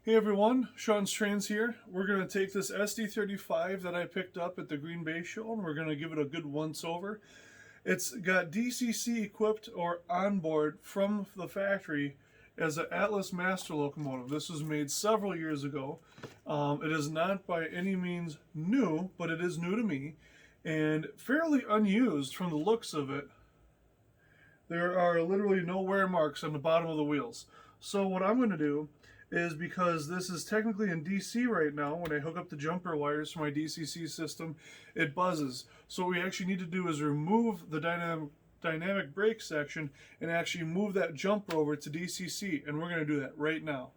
Hey everyone, Shawn's Trains here. We're going to take this SD35 that I picked up at the Green Bay show and we're going to give it a good once over. It's got DCC equipped or onboard from the factory as an Atlas Master locomotive. This was made several years ago. It is not by any means new, but it is new to me and fairly unused from the looks of it. There are literally no wear marks on the bottom of the wheels. So what I'm going to do is, because this is technically in DC right now, when I hook up the jumper wires to my DCC system, it buzzes. So what we actually need to do is remove the dynamic brake section and actually move that jumper over to DCC, and we're going to do that right now.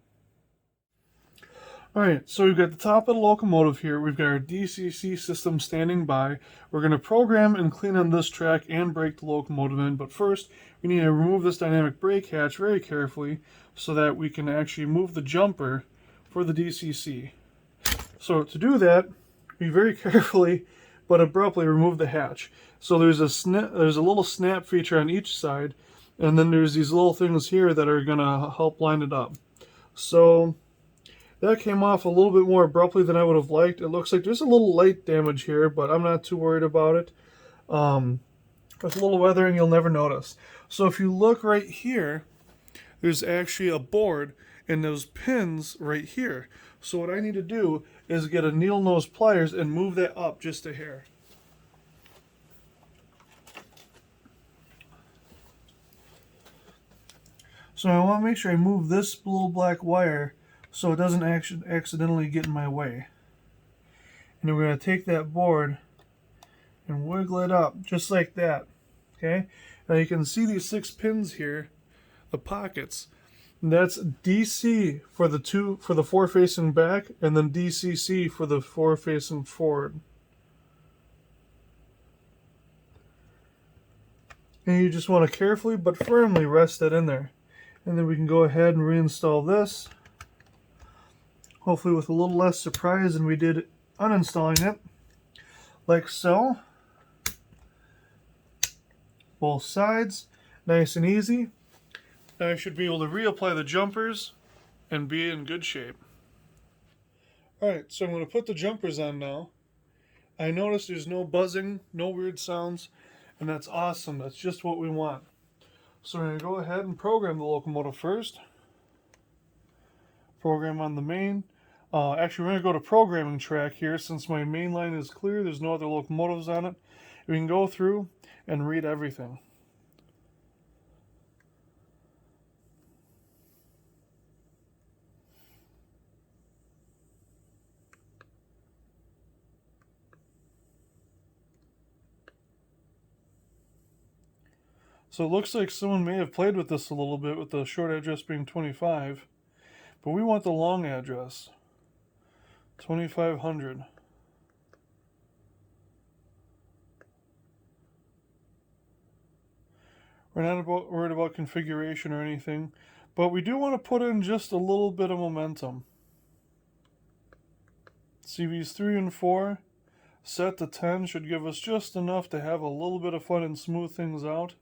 Alright, so we've got the top of the locomotive here. We've got our DCC system standing by. We're going to program and clean on this track and break the locomotive in, but first we need to remove this dynamic brake hatch very carefully so that we can actually move the jumper for the DCC. So to do that, we very carefully but abruptly remove the hatch. So there's a little snap feature on each side, and then there's these little things here that are going to help line it up. So that came off a little bit more abruptly than I would have liked. It looks like there's a little light damage here, but I'm not too worried about it. With a little weathering, you'll never notice. So if you look right here, there's actually a board and those pins right here. So what I need to do is get a needle nose pliers and move that up just a hair. So I want to make sure I move this little black wire so it doesn't accidentally get in my way. And we're going to take that board and wiggle it up just like that. Okay? Now you can see these 6 pins here, the pockets. And that's DC for the 4 facing back, and then DCC for the 4 facing forward. And you just want to carefully but firmly rest that in there. And then we can go ahead and reinstall this. Hopefully with a little less surprise than we did uninstalling it. Like so. Both sides. Nice and easy. Now I should be able to reapply the jumpers and be in good shape. Alright, so I'm going to put the jumpers on now. I notice there's no buzzing, no weird sounds, and that's awesome. That's just what we want. So we're going to go ahead and program the locomotive first. Program on the main. Actually, we're going to go to programming track here since my main line is clear. There's no other locomotives on it. We can go through and read everything. So it looks like someone may have played with this a little bit with the short address being 25, but we want the long address, 2500. We're not worried about configuration or anything, but we do want to put in just a little bit of momentum. CVs 3 and 4 set to 10 should give us just enough to have a little bit of fun and smooth things out.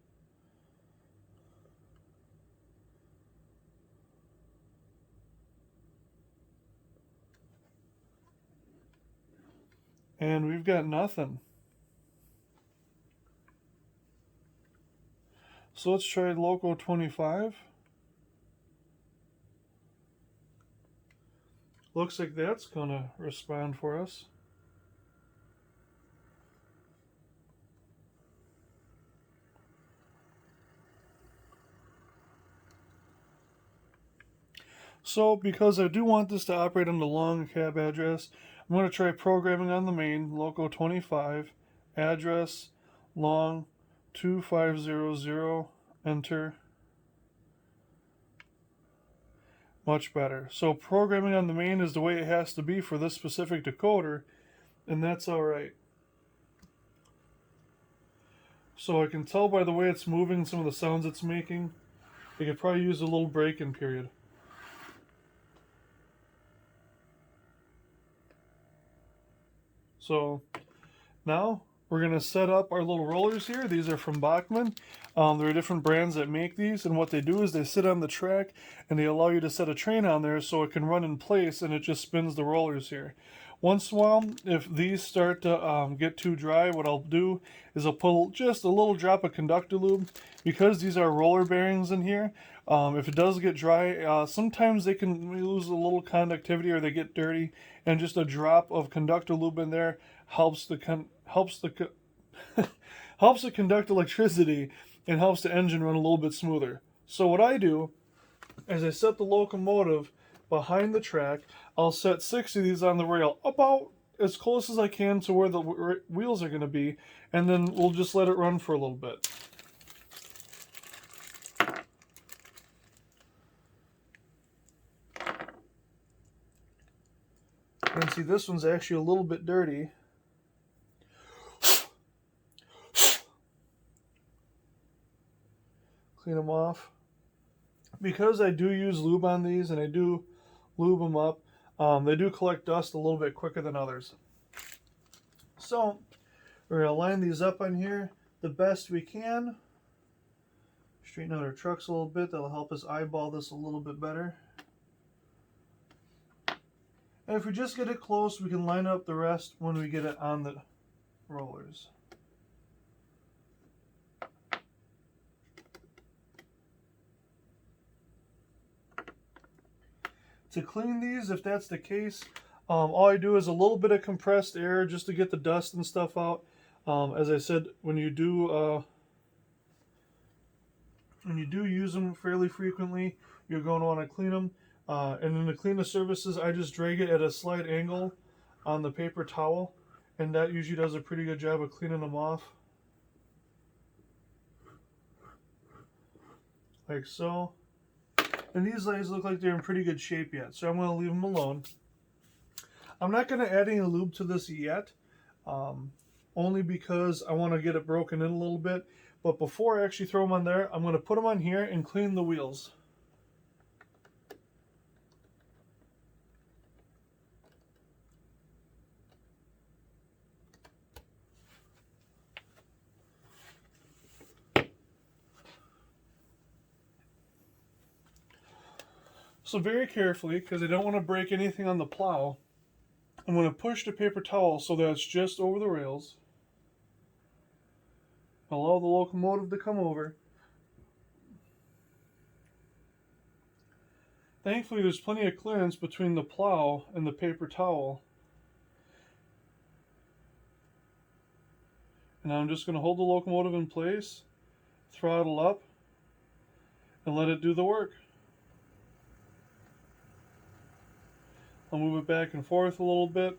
And we've got nothing. So let's try Loco 25. Looks like that's gonna respond for us. So because I do want this to operate on the long cab address, I'm going to try programming on the main, Loco 25, address, long, 2500, enter. Much better. So programming on the main is the way it has to be for this specific decoder, and that's alright. So I can tell by the way it's moving, some of the sounds it's making, it could probably use a little break-in period. So now we're going to set up our little rollers here. These are from Bachmann. There are different brands that make these, and what they do is they sit on the track and they allow you to set a train on there so it can run in place and it just spins the rollers here. Once in a while, if these start to get too dry, what I'll do is I'll put just a little drop of conductor lube. Because these are roller bearings in here, if it does get dry, sometimes they can lose a little conductivity or they get dirty, and just a drop of conductor lube in there helps helps it conduct electricity and helps the engine run a little bit smoother. So what I do is I set the locomotive behind the track. I'll set 6 of these on the rail, about as close as I can to where the wheels are going to be, and then we'll just let it run for a little bit. And see, this one's actually a little bit dirty. Clean them off. Because I do use lube on these and I do lube them up, they do collect dust a little bit quicker than others. So we're going to line these up on here the best we can. Straighten out our trucks a little bit. That'll help us eyeball this a little bit better. And if we just get it close, we can line up the rest when we get it on the rollers. To clean these, if that's the case, all I do is a little bit of compressed air just to get the dust and stuff out. As I said, when you do use them fairly frequently, you're going to want to clean them. And then to clean the surfaces, I just drag it at a slight angle on the paper towel, and that usually does a pretty good job of cleaning them off. Like so. And these legs look like they're in pretty good shape yet, so I'm going to leave them alone. I'm not going to add any lube to this yet, only because I want to get it broken in a little bit. But before I actually throw them on there, I'm going to put them on here and clean the wheels. So very carefully, because I don't want to break anything on the plow, I'm going to push the paper towel so that it's just over the rails. Allow the locomotive to come over. Thankfully, there's plenty of clearance between the plow and the paper towel. And I'm just going to hold the locomotive in place, throttle up, and let it do the work. I'll move it back and forth a little bit.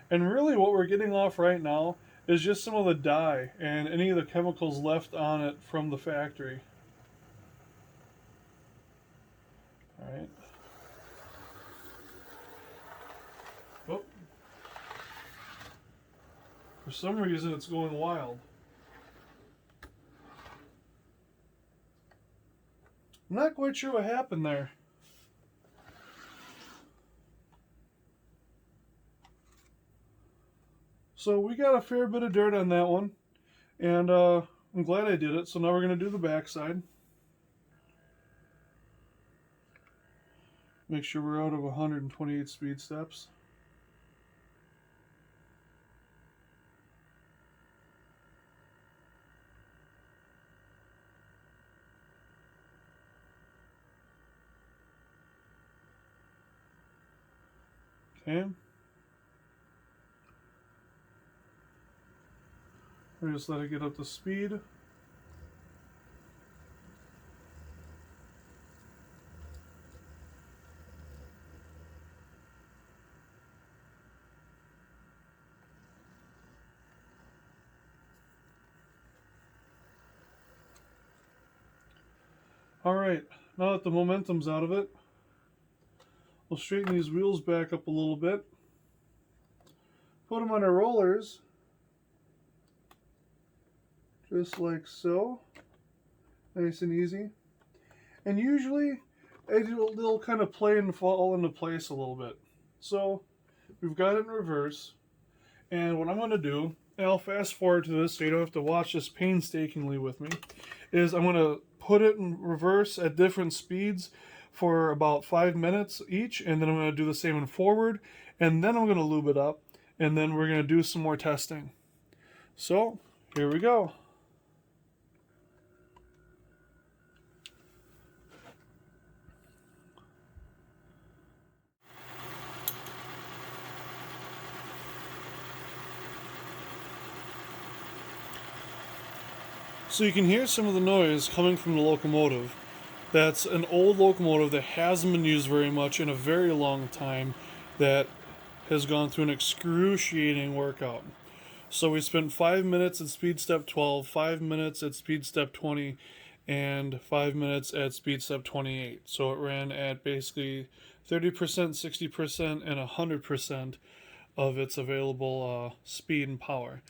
And really what we're getting off right now is just some of the dye and any of the chemicals left on it from the factory. Alright. Oh. For some reason it's going wild. I'm not quite sure what happened there. So we got a fair bit of dirt on that one, and I'm glad I did it. So now we're going to do the backside. Make sure we're out of 128 speed steps. Okay. We just let it get up to speed. Alright, now that the momentum's out of it, we'll straighten these wheels back up a little bit. Put them on our rollers. Just like so. Nice and easy. And usually, they'll kind of play and fall into place a little bit. So, we've got it in reverse. And what I'm going to do, and I'll fast forward to this so you don't have to watch this painstakingly with me, is I'm going to put it in reverse at different speeds for about 5 minutes each, and then I'm going to do the same in forward, and then I'm going to lube it up, and then we're going to do some more testing. So, here we go. So you can hear some of the noise coming from the locomotive. That's an old locomotive that hasn't been used very much in a very long time, that has gone through an excruciating workout. So we spent 5 minutes at speed step 12, 5 minutes at speed step 20, and 5 minutes at speed step 28. So it ran at basically 30%, 60%, and 100% of its available speed and power.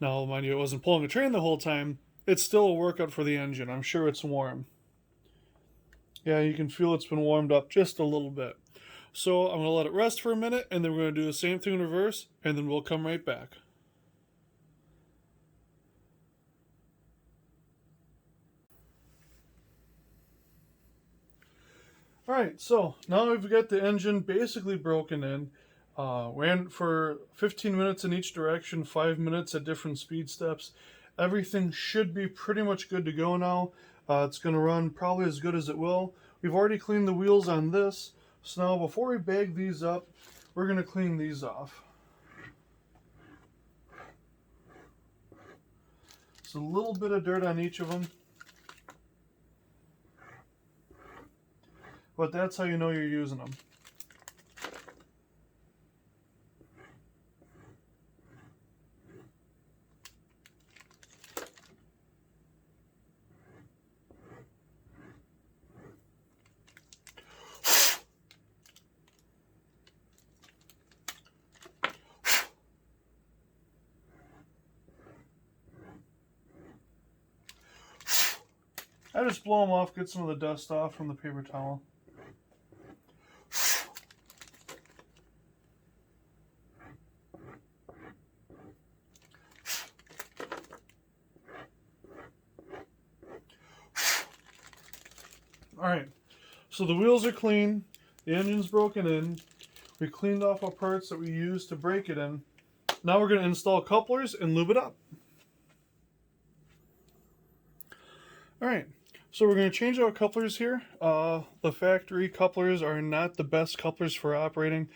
Now, mind you, it wasn't pulling a train the whole time. It's still a workout for the engine. I'm sure it's warm. Yeah, you can feel it's been warmed up just a little bit. So I'm going to let it rest for a minute, and then we're going to do the same thing in reverse, and then we'll come right back. Alright, so now we've got the engine basically broken in. Ran for 15 minutes in each direction, 5 minutes at different speed steps. Everything should be pretty much good to go now. It's going to run probably as good as it will. We've already cleaned the wheels on this, so now before we bag these up, we're going to clean these off. It's a little bit of dirt on each of them, but that's how you know you're using them. I just blow them off, get some of the dust off from the paper towel. Alright, so the wheels are clean, the engine's broken in, we cleaned off our parts that we used to break it in. Now we're going to install couplers and lube it up. Alright, so we're going to change out couplers here. The factory couplers are not the best couplers for operating.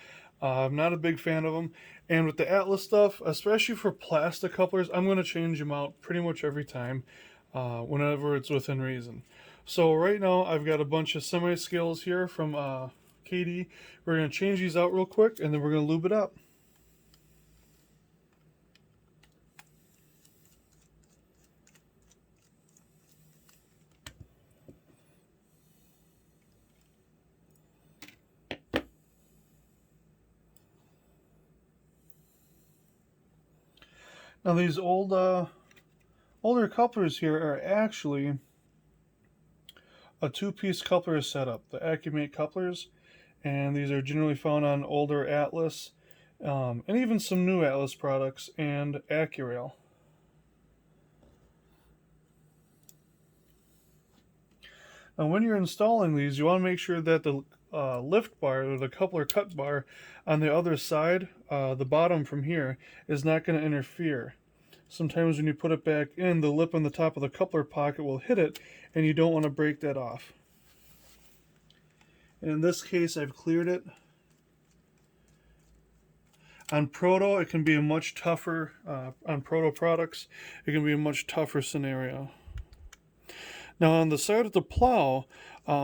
I'm not a big fan of them. And with the Atlas stuff, especially for plastic couplers, I'm going to change them out pretty much every time, whenever it's within reason. So right now I've got a bunch of semi-scales here from KD. We're going to change these out real quick, and then we're going to lube it up. Now these older couplers here are actually a two-piece coupler setup, the Accumate Couplers, and these are generally found on older Atlas, and even some new Atlas products, and Accurail. Now when you're installing these, you want to make sure that the lift bar, or the coupler cut bar on the other side, the bottom from here, is not going to interfere. Sometimes when you put it back in, the lip on the top of the coupler pocket will hit it, and you don't want to break that off. And in this case, I've cleared it. On Proto, it can be a much tougher, on Proto products, it can be a much tougher scenario. Now on the side of the plow,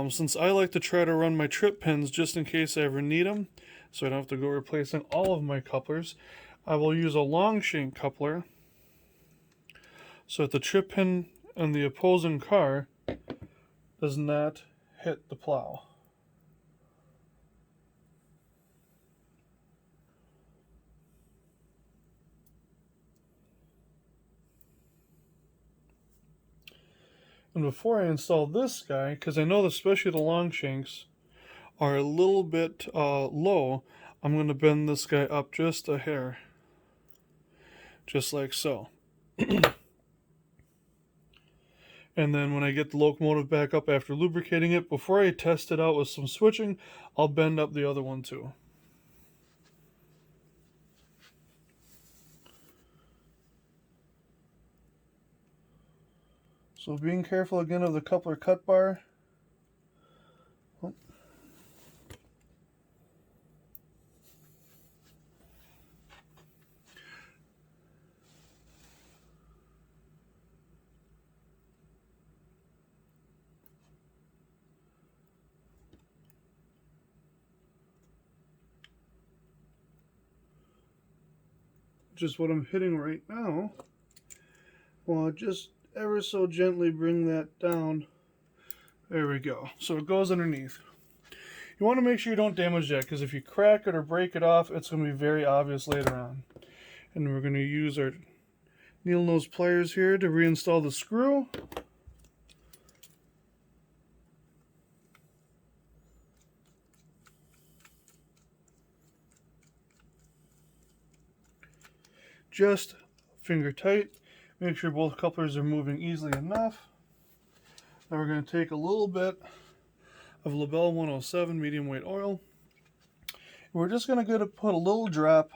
since I like to try to run my trip pins just in case I ever need them, so I don't have to go replacing all of my couplers, I will use a long shank coupler so that the trip pin on the opposing car does not hit the plow. And before I install this guy, because I know especially the long shanks are a little bit low, I'm going to bend this guy up just a hair. just like so. And then when I get the locomotive back up after lubricating it, before I test it out with some switching, I'll bend up the other one too. So being careful again of the coupler cut bar. Oh. Just what I'm hitting right now. Well, just ever so gently bring that down. There we go. So it goes underneath. You want to make sure you don't damage that, because if you crack it or break it off, it's going to be very obvious later on. And we're going to use our needle nose pliers here to reinstall the screw. Just finger tight. Make sure both couplers are moving easily enough. Now we're going to take a little bit of Labelle 107 medium weight oil. We're just going to put a little drop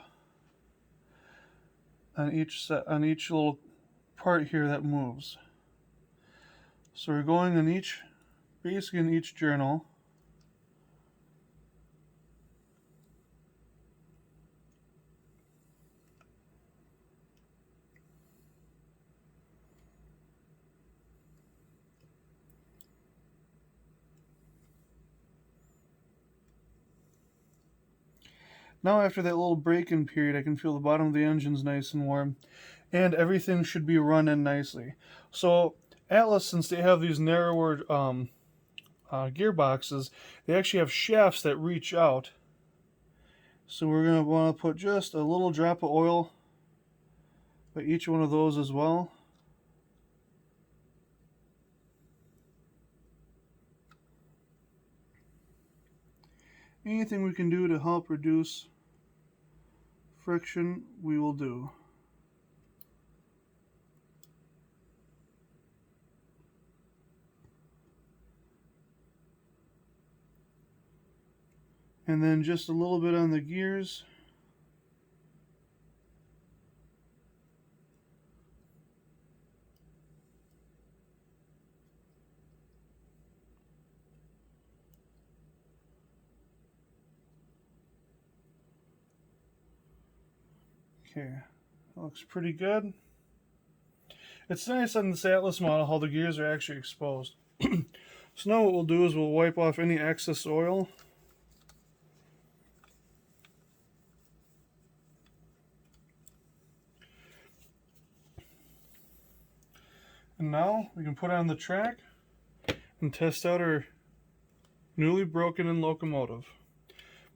on each little part here that moves. So we're going in basically in each journal. Now after that little break-in period, I can feel the bottom of the engine's nice and warm, and everything should be running nicely. So Atlas, since they have these narrower gearboxes, they actually have shafts that reach out. So we're going to want to put just a little drop of oil by each one of those as well. Anything we can do to help reduce friction, we will do. And then just a little bit on the gears. Okay, that looks pretty good. It's nice on this Atlas model how the gears are actually exposed. So now what we'll do is we'll wipe off any excess oil. And now we can put on the track and test out our newly broken in locomotive.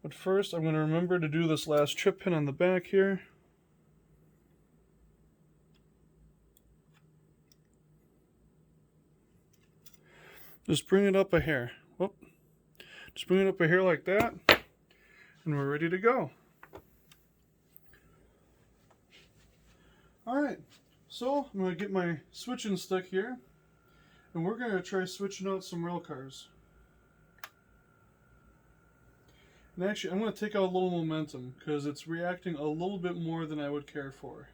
But first I'm going to remember to do this last trip pin on the back here. Just bring it up a hair. Whoop. Just bring it up a hair like that, and we're ready to go. Alright, so I'm going to get my switching stick here, and we're going to try switching out some rail cars. And actually, I'm going to take out a little momentum, because it's reacting a little bit more than I would care for.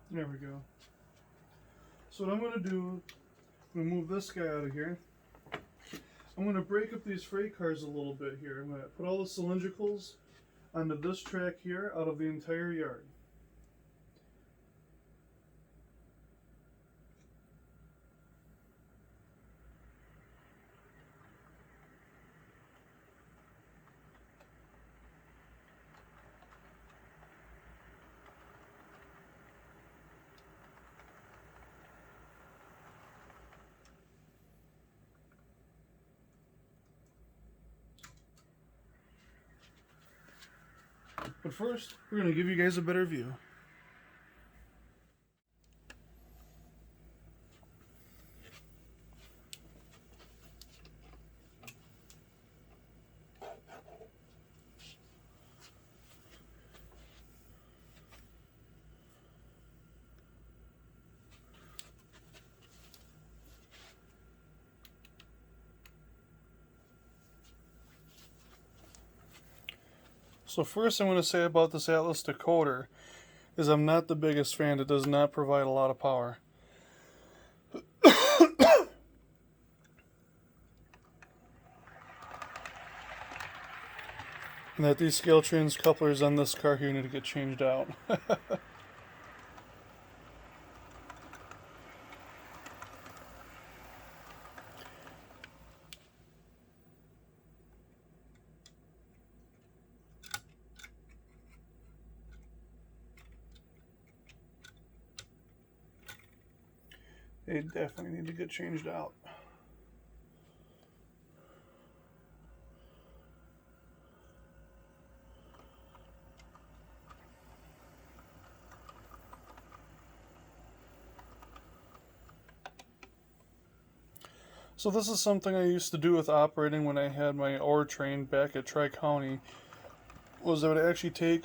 There we go. So what I'm going to do, I'm going to move this guy out of here. I'm going to break up these freight cars a little bit here. I'm going to put all the cylindricals onto this track here out of the entire yard. But first, we're going to give you guys a better view. So first I'm going to say about this Atlas decoder is I'm not the biggest fan. It does not provide a lot of power. And that these scale trains couplers on this car here need to get changed out. They definitely need to get changed out. So this is something I used to do with operating when I had my ore train back at Tri-County, was I would actually take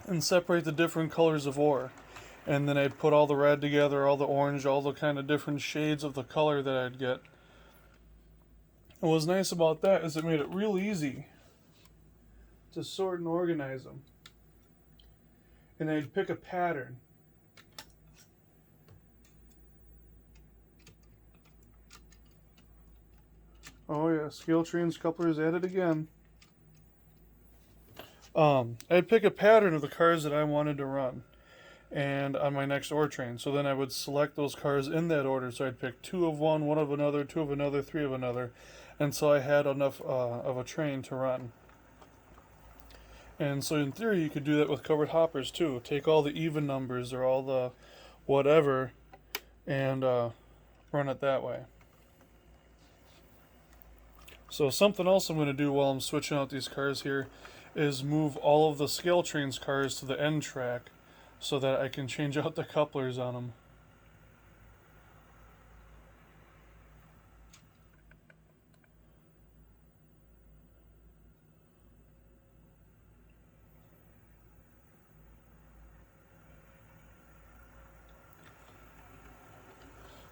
and separate the different colors of ore. And then I'd put all the red together, all the orange, all the kind of different shades of the color that I'd get. And what was nice about that is it made it real easy to sort and organize them. And I'd pick a pattern. Oh yeah, scale trains, couplers at it again. I'd pick a pattern of the cars that I wanted to run and on my next ore train. So then I would select those cars in that order. So I'd pick 2 of one, 1 of another, 2 of another, 3 of another. And so I had enough of a train to run. And so in theory you could do that with covered hoppers too. Take all the even numbers or all the whatever and run it that way. So something else I'm going to do while I'm switching out these cars here is move all of the scale trains cars to the end track so that I can change out the couplers on them.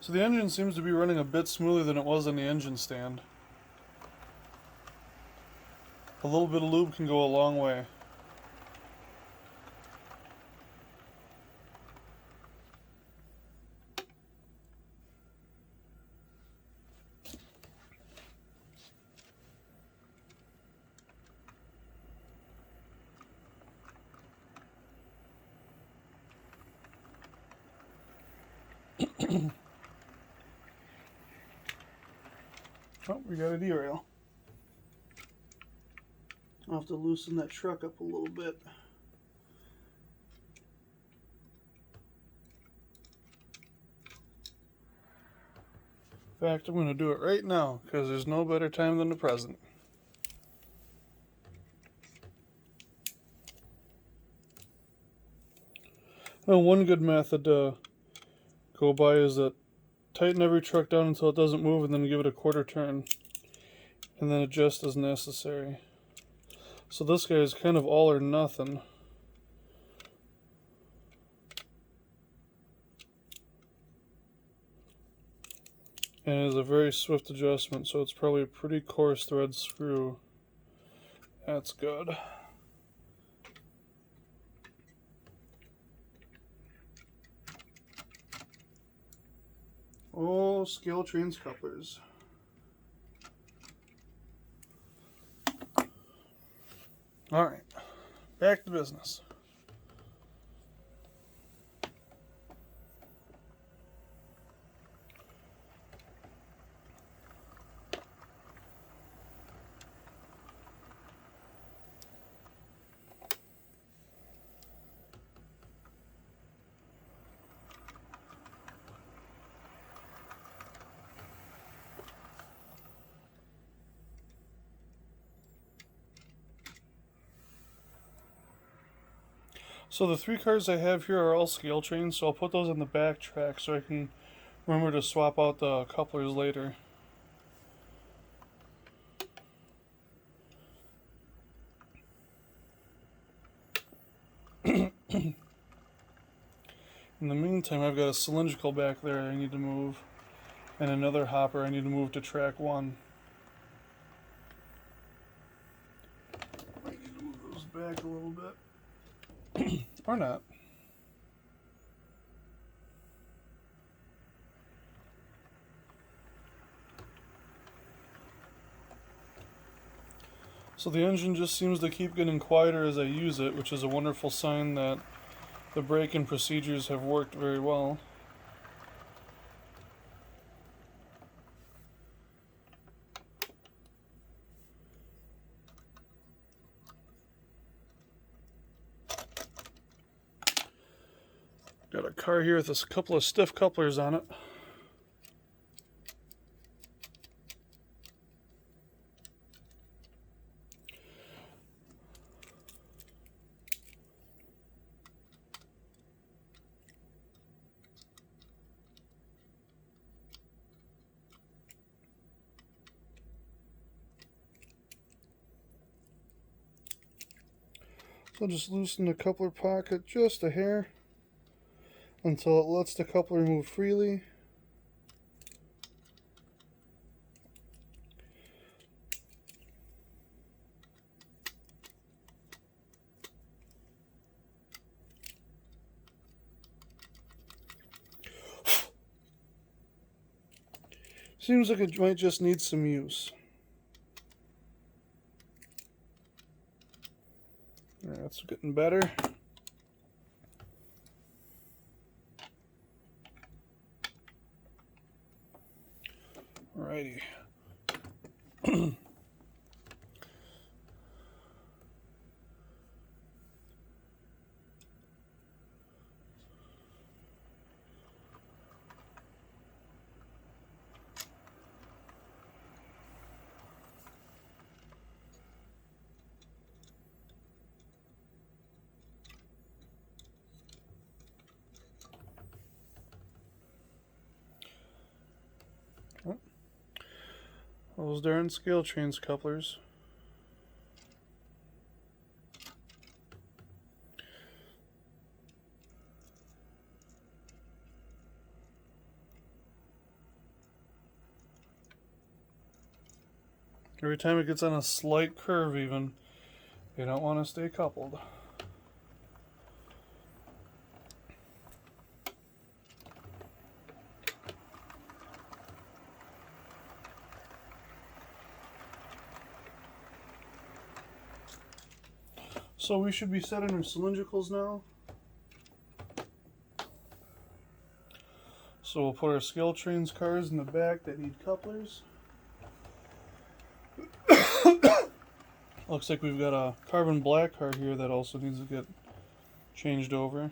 So the engine seems to be running a bit smoother than it was on the engine stand. A little bit of lube can go a long way. Oh, we got a derail. I'll have to loosen that truck up a little bit. In fact, I'm going to do it right now because there's no better time than the present. Well, one good method to go by is that tighten every truck down until it doesn't move and then give it a quarter turn. And then adjust as necessary. So this guy is kind of all or nothing. And it is a very swift adjustment, so it's probably a pretty coarse thread screw. That's good. Oh, scale trains couplers. Alright, back to business. So the 3 cars I have here are all scale trains, so I'll put those on the back track so I can remember to swap out the couplers later. In the meantime, I've got a cylindrical back there I need to move, and another hopper I need to move to track 1. I need to move those back a little bit. Or not. So the engine just seems to keep getting quieter as I use it, which is a wonderful sign that the brake-in procedures have worked very well. Got a car here with a couple of stiff couplers on it. So just loosen the coupler pocket just a hair until it lets the coupler move freely. Seems like it might just need some use. That's getting better. Alrighty. Those darn scale trains couplers. Every time it gets on a slight curve even, they don't want to stay coupled. So we should be setting our cylindricals now. So we'll put our scale trains cars in the back that need couplers. Looks like we've got a carbon black car here that also needs to get changed over.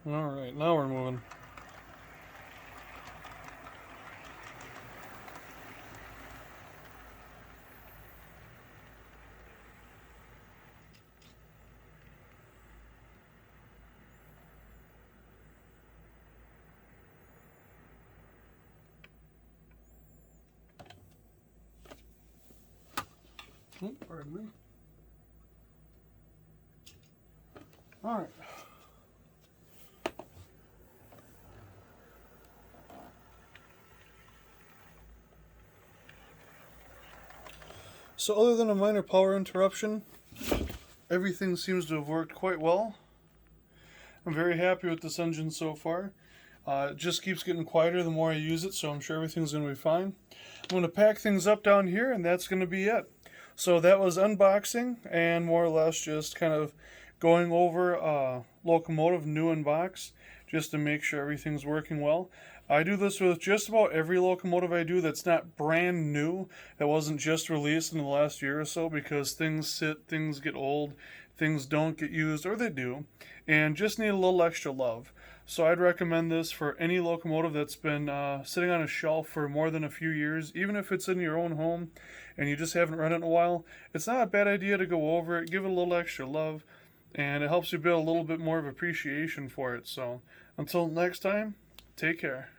Alright, now we're moving. Pardon me. Alright. So other than a minor power interruption, everything seems to have worked quite well. I'm very happy with this engine so far. It just keeps getting quieter the more I use it, so I'm sure everything's going to be fine. I'm going to pack things up down here, and that's going to be it. So that was unboxing, and more or less just kind of going over locomotive new in box, just to make sure everything's working well. I do this with just about every locomotive I do that's not brand new, that wasn't just released in the last year or so, because things sit, things get old, things don't get used, or they do, and just need a little extra love. So I'd recommend this for any locomotive that's been sitting on a shelf for more than a few years, even if it's in your own home and you just haven't run it in a while. It's not a bad idea to go over it, give it a little extra love, and it helps you build a little bit more of appreciation for it. So until next time, take care.